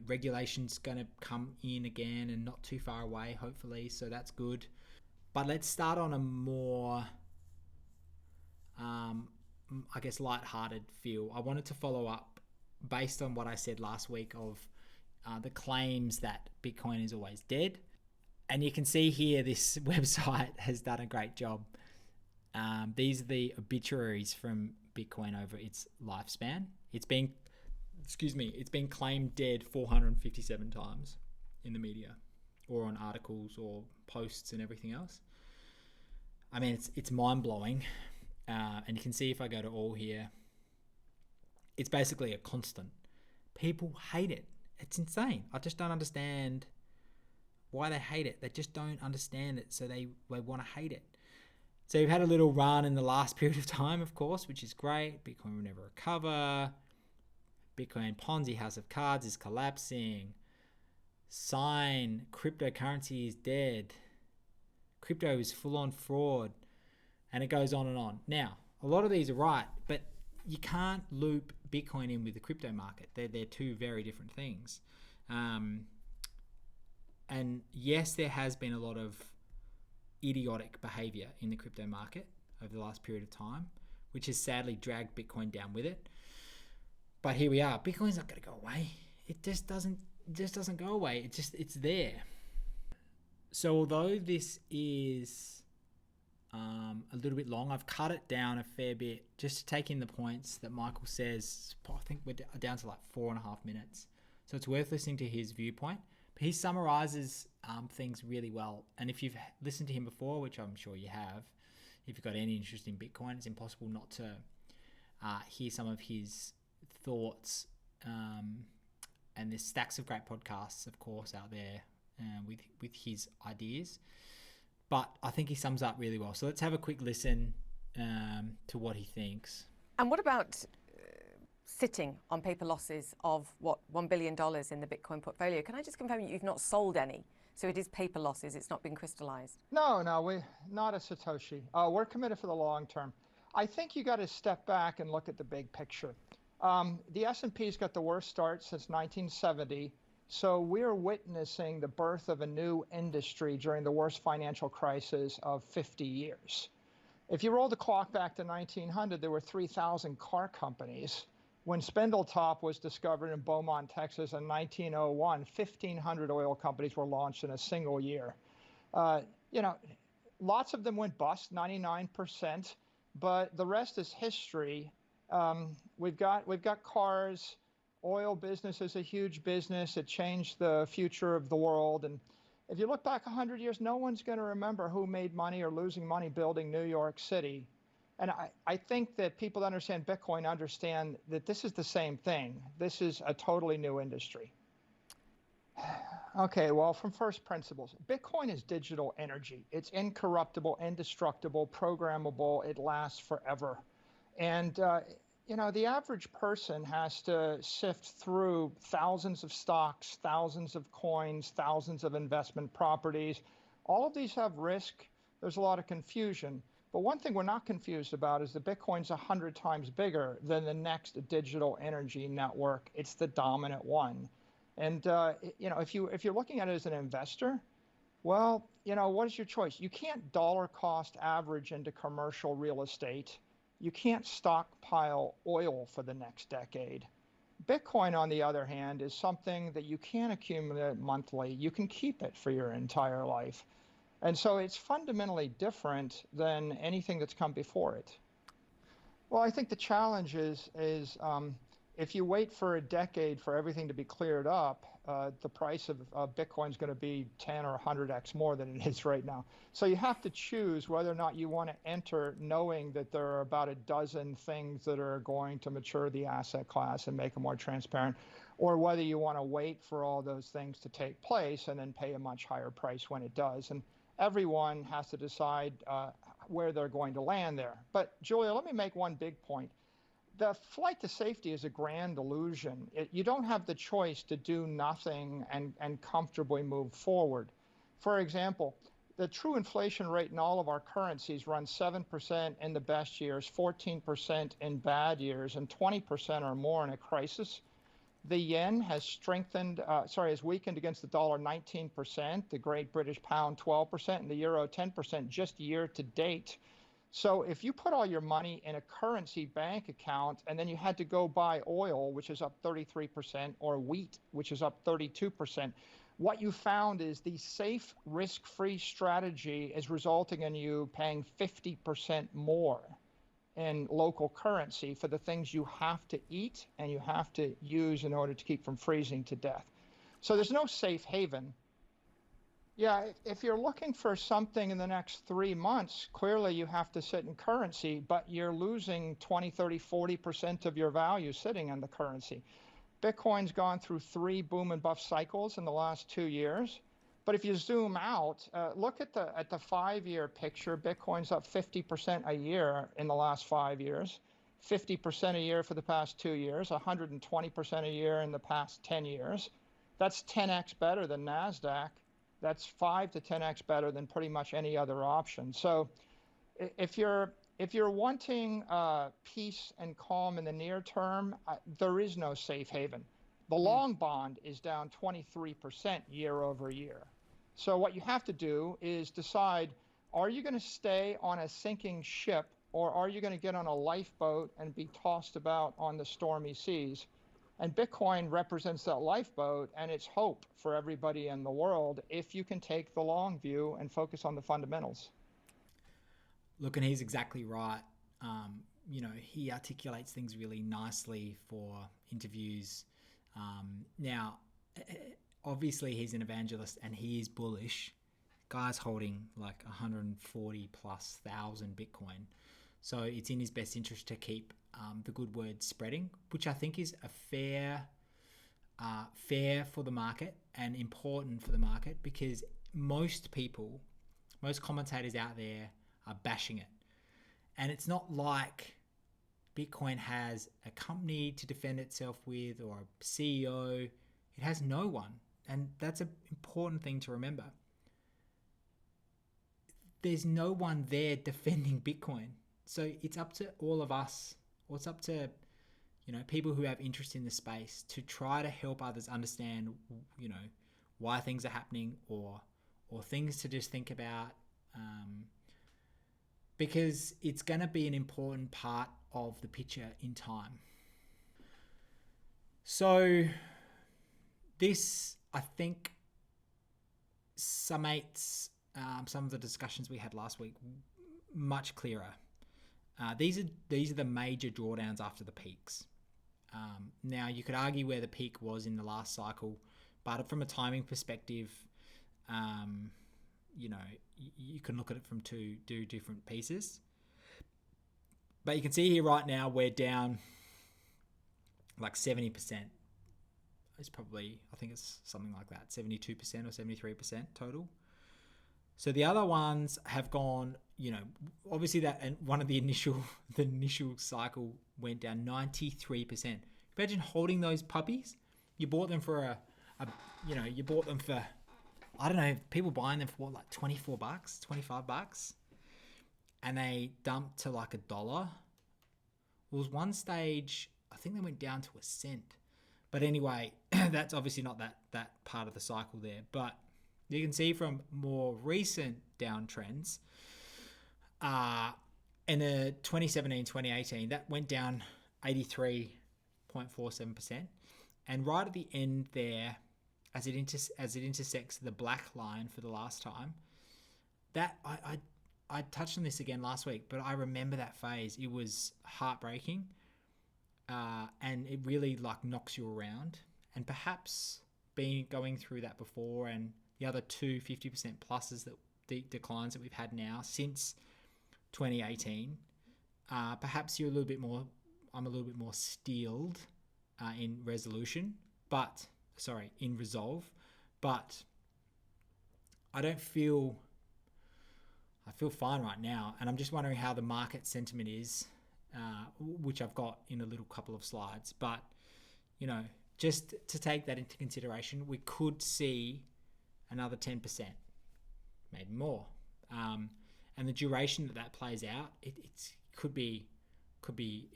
Regulation's going to come in again and not too far away, hopefully, so that's good. But let's start on a more, lighthearted feel. I wanted to follow up based on what I said last week of the claims that Bitcoin is always dead. And you can see here this website has done a great job. These are the obituaries from Bitcoin over its lifespan. It's been claimed dead 457 times in the media or on articles or posts and everything else. I mean, it's mind-blowing. And you can see if I go to all here, it's basically a constant. People hate it. It's insane. I just don't understand why they hate it. They just don't understand it, so they want to hate it. So we've had a little run in the last period of time, of course, which is great. Bitcoin will never recover. Bitcoin Ponzi house of cards is collapsing. Sign cryptocurrency is dead. Crypto is full-on fraud. And it goes on and on. Now, a lot of these are right, but you can't loop Bitcoin in with the crypto market. They're two very different things. And yes, there has been a lot of idiotic behavior in the crypto market over the last period of time, which has sadly dragged Bitcoin down with it. But here we are. Bitcoin's not going to go away. It just doesn't go away. It's there. So although this is a little bit long, I've cut it down a fair bit just to take in the points that Michael says. I think we're down to like 4.5 minutes. So it's worth listening to his viewpoint. But he summarizes things really well. And if you've listened to him before, which I'm sure you have, if you've got any interest in Bitcoin, it's impossible not to hear some of his thoughts. And there's stacks of great podcasts, of course, out there with his ideas. But I think he sums up really well. So let's have a quick listen to what he thinks. And what about sitting on paper losses of, $1 billion in the Bitcoin portfolio? Can I just confirm you've not sold any? So it is paper losses, it's not been crystallized? No, we're not a Satoshi. We're committed for the long term. I think you got to step back and look at the big picture. The S&P's got the worst start since 1970. So we're witnessing the birth of a new industry during the worst financial crisis of 50 years. If you roll the clock back to 1900, there were 3,000 car companies. When Spindletop was discovered in Beaumont, Texas in 1901, 1,500 oil companies were launched in a single year. Lots of them went bust, 99%, but the rest is history. We've got cars. Oil business is a huge business. It changed the future of the world. And if you look back 100 years, no one's going to remember who made money or losing money building New York City. And I think that people that understand Bitcoin understand that this is the same thing. This is a totally new industry. Okay, well, from first principles, Bitcoin is digital energy. It's incorruptible, indestructible, programmable. It lasts forever. And the average person has to sift through thousands of stocks, thousands of coins, thousands of investment properties. All of these have risk. There's a lot of confusion. But one thing we're not confused about is that Bitcoin's 100 times bigger than the next digital energy network. It's the dominant one. And if you're looking at it as an investor, well, what is your choice? You can't dollar cost average into commercial real estate. You can't stockpile oil for the next decade. Bitcoin, on the other hand, is something that you can accumulate monthly. You can keep it for your entire life. And so it's fundamentally different than anything that's come before it. Well, I think the challenge is if you wait for a decade for everything to be cleared up, the price of Bitcoin is going to be 10 or 100x more than it is right now. So you have to choose whether or not you want to enter knowing that there are about a dozen things that are going to mature the asset class and make it more transparent, or whether you want to wait for all those things to take place and then pay a much higher price when it does. And everyone has to decide where they're going to land there. But Julia, let me make one big point. The flight to safety is a grand illusion. You don't have the choice to do nothing and comfortably move forward. For example, the true inflation rate in all of our currencies runs 7% in the best years, 14% in bad years, and 20% or more in a crisis. The yen has weakened against the dollar 19%, the Great British Pound 12%, and the euro 10% just year to date. So if you put all your money in a currency bank account and then you had to go buy oil, which is up 33%, or wheat, which is up 32%, what you found is the safe, risk-free strategy is resulting in you paying 50% more in local currency for the things you have to eat and you have to use in order to keep from freezing to death. So there's no safe haven. Yeah, if you're looking for something in the next 3 months, clearly you have to sit in currency, but you're losing 20, 30, 40% of your value sitting in the currency. Bitcoin's gone through 3 boom and bust cycles in the last 2 years. But if you zoom out, look at the 5-year picture. Bitcoin's up 50% a year in the last 5 years, 50% a year for the past 2 years, 120% a year in the past 10 years. That's 10x better than NASDAQ. That's 5 to 10x better than pretty much any other option. So if you're If you're wanting peace and calm in the near term, there is no safe haven. The long bond is down 23% year over year. So what you have to do is decide, are you going to stay on a sinking ship, or are you going to get on a lifeboat and be tossed about on the stormy seas? And Bitcoin represents that lifeboat, and it's hope for everybody in the world if you can take the long view and focus on the fundamentals. Look, and he's exactly right. He articulates things really nicely for interviews. Now, obviously, he's an evangelist and he is bullish. Guy's holding like 140 plus thousand Bitcoin. So it's in his best interest to keep the good word spreading, which I think is a fair for the market and important for the market, because most commentators out there are bashing it. And it's not like Bitcoin has a company to defend itself with or a CEO. It has no one. And that's an important thing to remember. There's no one there defending Bitcoin. So it's up to all of us, or it's up to, people who have interest in the space to try to help others understand, why things are happening or things to just think about. Because it's going to be an important part of the picture in time. So this, I think, summates some of the discussions we had last week much clearer. These are the major drawdowns after the peaks. Now, you could argue where the peak was in the last cycle, but from a timing perspective, you can look at it from two different pieces. But you can see here right now we're down like 70%. It's probably, I think it's something like that, 72% or 73% total. So the other ones have gone, obviously that, and one of the initial cycle went down 93%. Imagine holding those puppies. You bought them for you bought them for, I don't know, people buying them for what, like $24, $25, and they dumped to like $1. It was one stage, I think they went down to 1 cent. But anyway, that's obviously not that part of the cycle there. But you can see from more recent downtrends, in the 2017, 2018, that went down 83.47%. And right at the end there, as it intersects the black line for the last time, that I touched on this again last week, but I remember that phase. It was heartbreaking, and it really like knocks you around. And perhaps going through that before, and the other 50% pluses that the declines that we've had now since 2018, perhaps I'm a little bit more steeled in resolve, but I feel fine right now. And I'm just wondering how the market sentiment is, which I've got in a little couple of slides. But, just to take that into consideration, we could see another 10%, maybe more. And the duration that plays out, it could be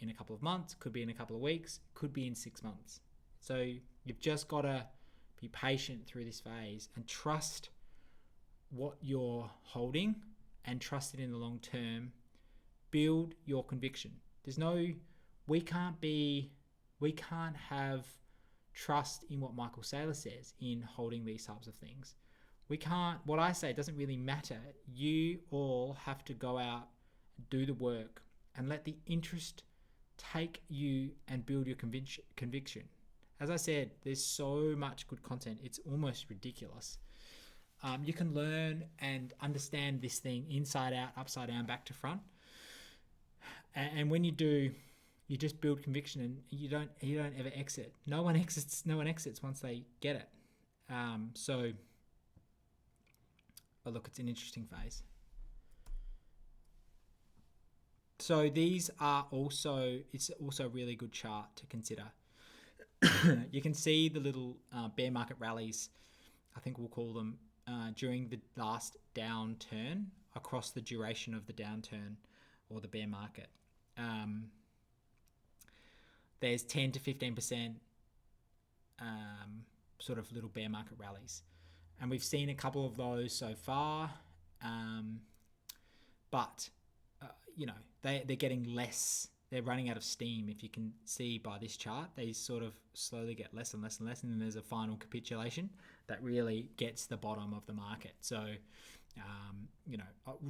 in a couple of months, could be in a couple of weeks, could be in 6 months. So you've just got to be patient through this phase and trust what you're holding and trust it in the long term. Build your conviction. We can't have trust in what Michael Saylor says in holding these types of things. What I say doesn't really matter. You all have to go out, do the work, and let the interest take you and build your conviction. As I said, there's so much good content. It's almost ridiculous. You can learn and understand this thing inside out, upside down, back to front. And when you do, you just build conviction, and you don't ever exit. No one exits once they get it. But look, it's an interesting phase. So it's also a really good chart to consider. You can see the little bear market rallies, I think we'll call them, during the last downturn across the duration of the downturn, or the bear market. There's 10 to 15% sort of little bear market rallies. And we've seen a couple of those so far. But, they're getting less. They're running out of steam. If you can see by this chart, they sort of slowly get less and less and less. And then there's a final capitulation that really gets the bottom of the market. So,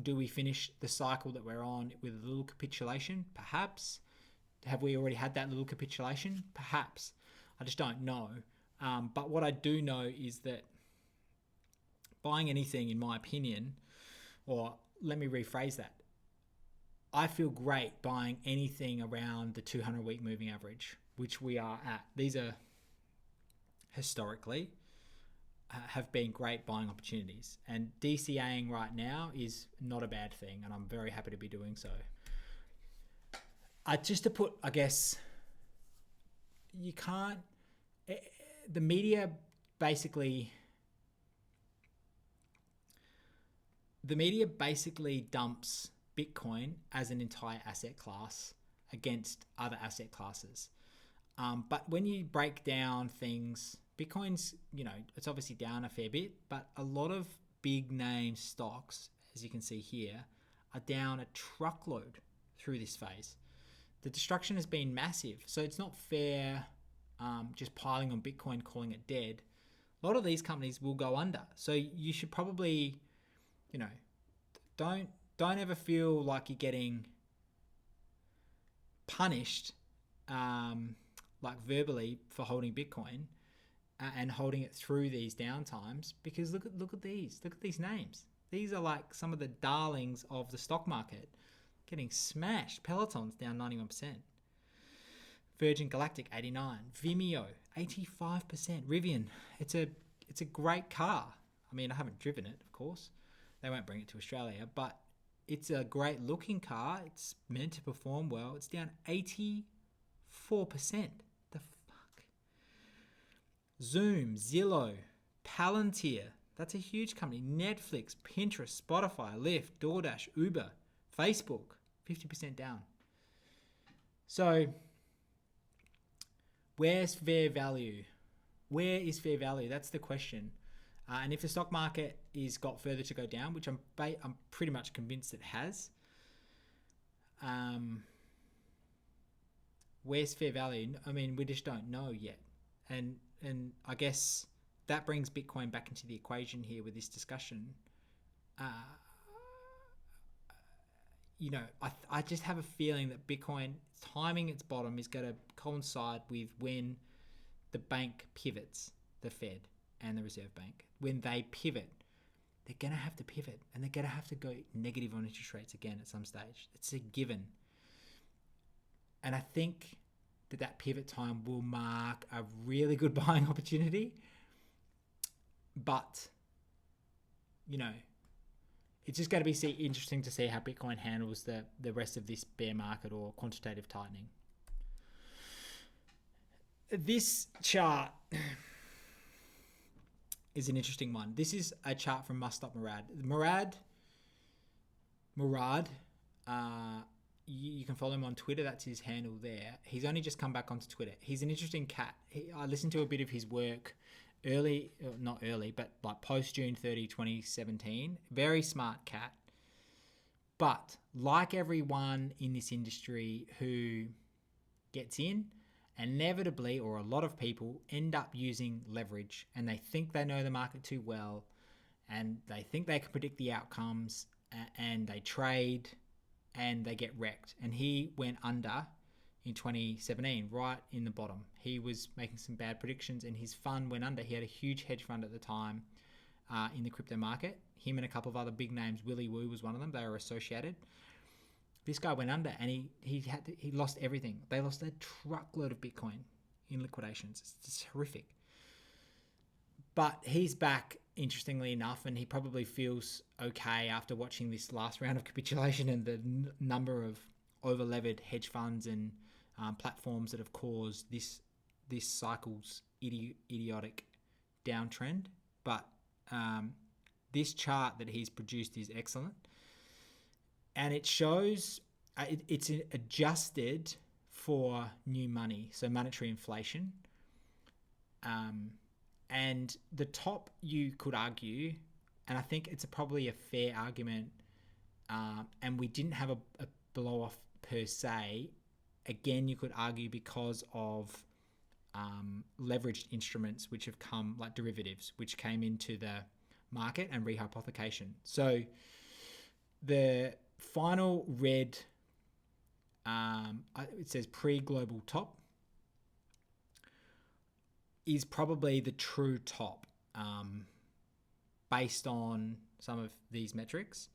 do we finish the cycle that we're on with a little capitulation? Perhaps. Have we already had that little capitulation? Perhaps. I just don't know. But what I do know is that buying anything, in my opinion, or let me rephrase that, I feel great buying anything around the 200-week moving average, which we are at. These are historically have been great buying opportunities. And DCAing right now is not a bad thing, and I'm very happy to be doing so. Just to put, I guess, you can't... The media basically dumps Bitcoin as an entire asset class against other asset classes. But when you break down things, Bitcoin's, it's obviously down a fair bit, but a lot of big name stocks, as you can see here, are down a truckload through this phase. The destruction has been massive. So it's not fair just piling on Bitcoin, calling it dead. A lot of these companies will go under. So you should probably, don't ever feel like you're getting punished, like verbally, for holding Bitcoin and holding it through these down times. Because look at these names. These are like some of the darlings of the stock market getting smashed. Peloton's down 91%. Virgin Galactic 89%. Vimeo 85%. Rivian, it's a great car. I mean, I haven't driven it, of course. They won't bring it to Australia, but it's a great looking car. It's meant to perform well. It's down 84%. The fuck? Zoom, Zillow, Palantir. That's a huge company. Netflix, Pinterest, Spotify, Lyft, DoorDash, Uber, Facebook, 50% down. So, where's fair value? Where is fair value? That's the question. And if the stock market is got further to go down, which I'm pretty much convinced it has, where's fair value? I mean, we just don't know yet. And I guess that brings Bitcoin back into the equation here with this discussion. I just have a feeling that Bitcoin timing its bottom is going to coincide with when the bank pivots, the Fed and the Reserve Bank. When they pivot, they're going to have to pivot, and they're going to have to go negative on interest rates again at some stage. It's a given. And I think that pivot time will mark a really good buying opportunity. But, it's just going to be interesting to see how Bitcoin handles the rest of this bear market or quantitative tightening. This chart is an interesting one. This is a chart from Must Stop Murad. Murad, you can follow him on Twitter. That's his handle there. He's only just come back onto Twitter. He's an interesting cat. I listened to a bit of his work not early, but like post June 30, 2017. Very smart cat. But like everyone in this industry who gets in, inevitably, or a lot of people end up using leverage, and they think they know the market too well, and they think they can predict the outcomes, and they trade, and they get wrecked. And he went under in 2017, right in the bottom. He was making some bad predictions, and his fund went under. He had a huge hedge fund at the time in the crypto market. Him and a couple of other big names, Willy Woo was one of them. They were associated. This guy went under, and he lost everything. They lost a truckload of Bitcoin in liquidations. It's horrific. But he's back, interestingly enough, and he probably feels okay after watching this last round of capitulation and the number of over-levered hedge funds and platforms that have caused this cycle's idiotic downtrend. But this chart that he's produced is excellent. And it shows it's adjusted for new money, so monetary inflation. And the top, you could argue, and I think it's probably a fair argument, and we didn't have a blow off per se. Again, you could argue because of leveraged instruments which have come, like derivatives, which came into the market, and rehypothecation. So the final red, it says pre-global top, is probably the true top, based on some of these metrics.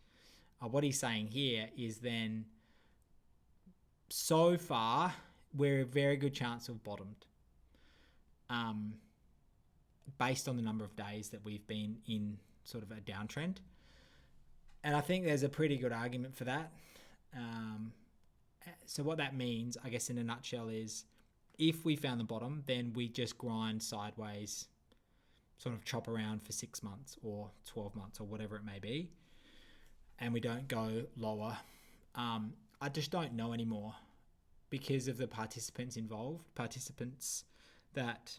What he's saying here is then, so far, we're a very good chance of bottomed, based on the number of days that we've been in sort of a downtrend. And I think there's a pretty good argument for that. So what that means, I guess in a nutshell, is if we found the bottom, then we just grind sideways, sort of chop around for 6 months or 12 months or whatever it may be, and we don't go lower. I just don't know anymore because of the participants involved, participants that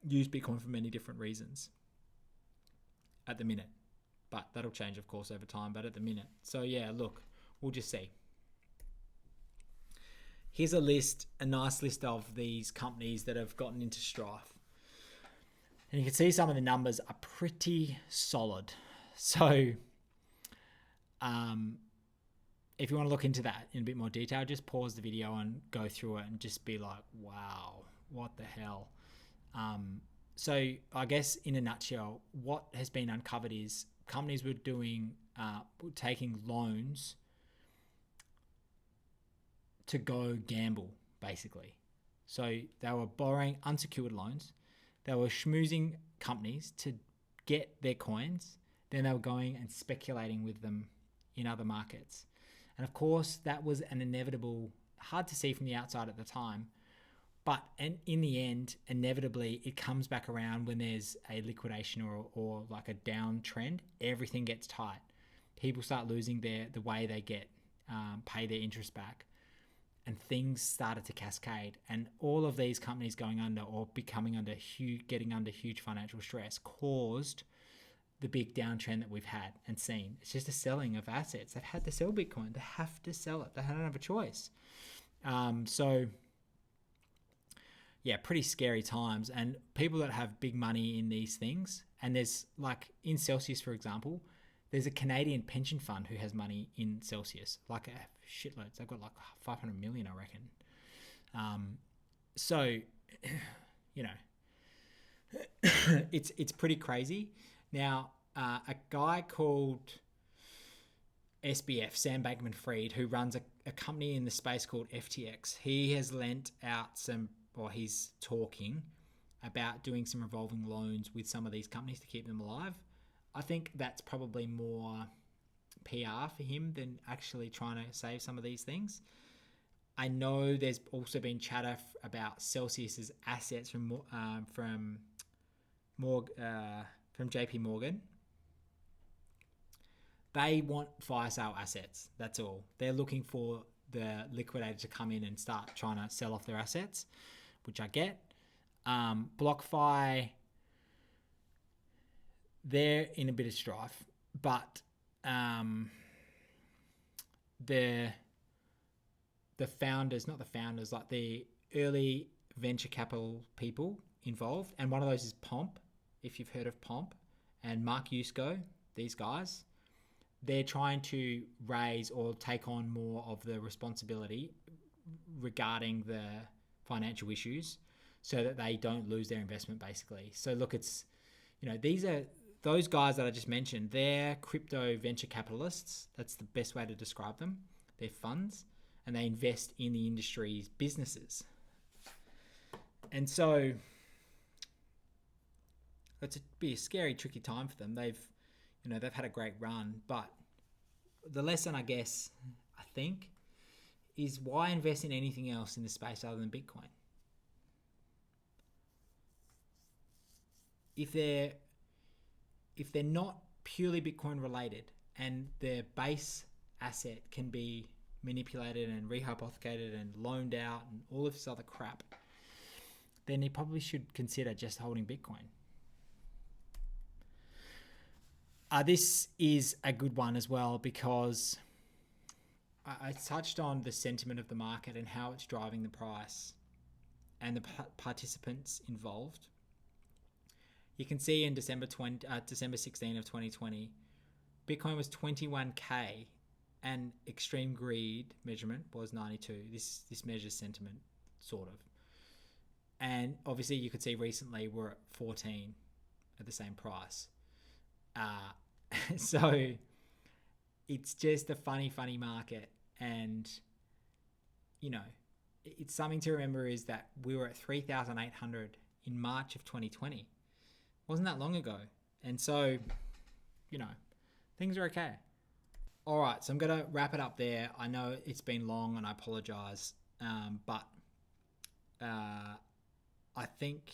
use Bitcoin for many different reasons at the minute. But that'll change, of course, over time, but at the minute. So yeah, look, we'll just see. Here's a nice list of these companies that have gotten into strife. And you can see some of the numbers are pretty solid. So if you want to look into that in a bit more detail, just pause the video and go through it and just be like, wow, what the hell? So I guess in a nutshell, what has been uncovered is companies were taking loans to go gamble, basically. So they were borrowing unsecured loans. They were schmoozing companies to get their coins. Then they were going and speculating with them in other markets. And of course, that was an inevitable, hard to see from the outside at the time, but in the end, inevitably, it comes back around when there's a liquidation or like a downtrend. Everything gets tight. People start losing the way they get pay their interest back. And things started to cascade, and all of these companies going under or getting under huge financial stress caused the big downtrend that we've had and seen. It's just a selling of assets. They've had to sell Bitcoin. They have to sell it. They don't have a choice. So yeah, pretty scary times. And people that have big money in these things, and there's like in Celsius, for example, there's a Canadian pension fund who has money in Celsius, like a shitloads. They've got like 500 million, I reckon. So, you know, it's pretty crazy. Now, a guy called SBF, Sam Bankman-Fried, who runs a company in the space called FTX, he has lent out he's talking about doing some revolving loans with some of these companies to keep them alive. I think that's probably more PR for him than actually trying to save some of these things. I know there's also been chatter about Celsius's assets from JP Morgan. They want fire sale assets. That's all. They're looking for the liquidator to come in and start trying to sell off their assets, which I get. BlockFi, they're in a bit of strife, but the founders, not the founders, like the early venture capital people involved, and one of those is Pomp, if you've heard of Pomp, and Mark Yusko, these guys, they're trying to raise or take on more of the responsibility regarding the financial issues so that they don't lose their investment, basically. So look, it's, you know, these are those guys that I just mentioned, they're crypto venture capitalists. That's the best way to describe them. They're funds, and they invest in the industry's businesses. And so it's be a scary, tricky time for them. They've had a great run, but the lesson, I guess, I think, is why invest in anything else in the space other than Bitcoin? If they're not purely Bitcoin related and their base asset can be manipulated and rehypothecated and loaned out and all of this other crap, then you probably should consider just holding Bitcoin. This is a good one as well because I touched on the sentiment of the market and how it's driving the price and the participants involved. You can see in December 16 of 2020, Bitcoin was 21K and extreme greed measurement was 92. This measures sentiment, sort of. And obviously you could see recently we're at 14 at the same price. So it's just a funny market. And, you know, it's something to remember is that we were at 3,800 in March of 2020. Wasn't that long ago. And so, you know, things are okay. All right, so I'm going to wrap it up there. I know it's been long and I apologize. But I think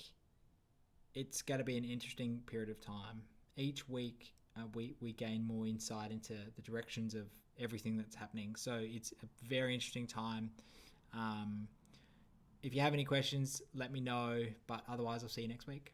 it's going to be an interesting period of time. Each week we gain more insight into the directions of everything that's happening. So it's a very interesting time. If you have any questions, let me know. But otherwise, I'll see you next week.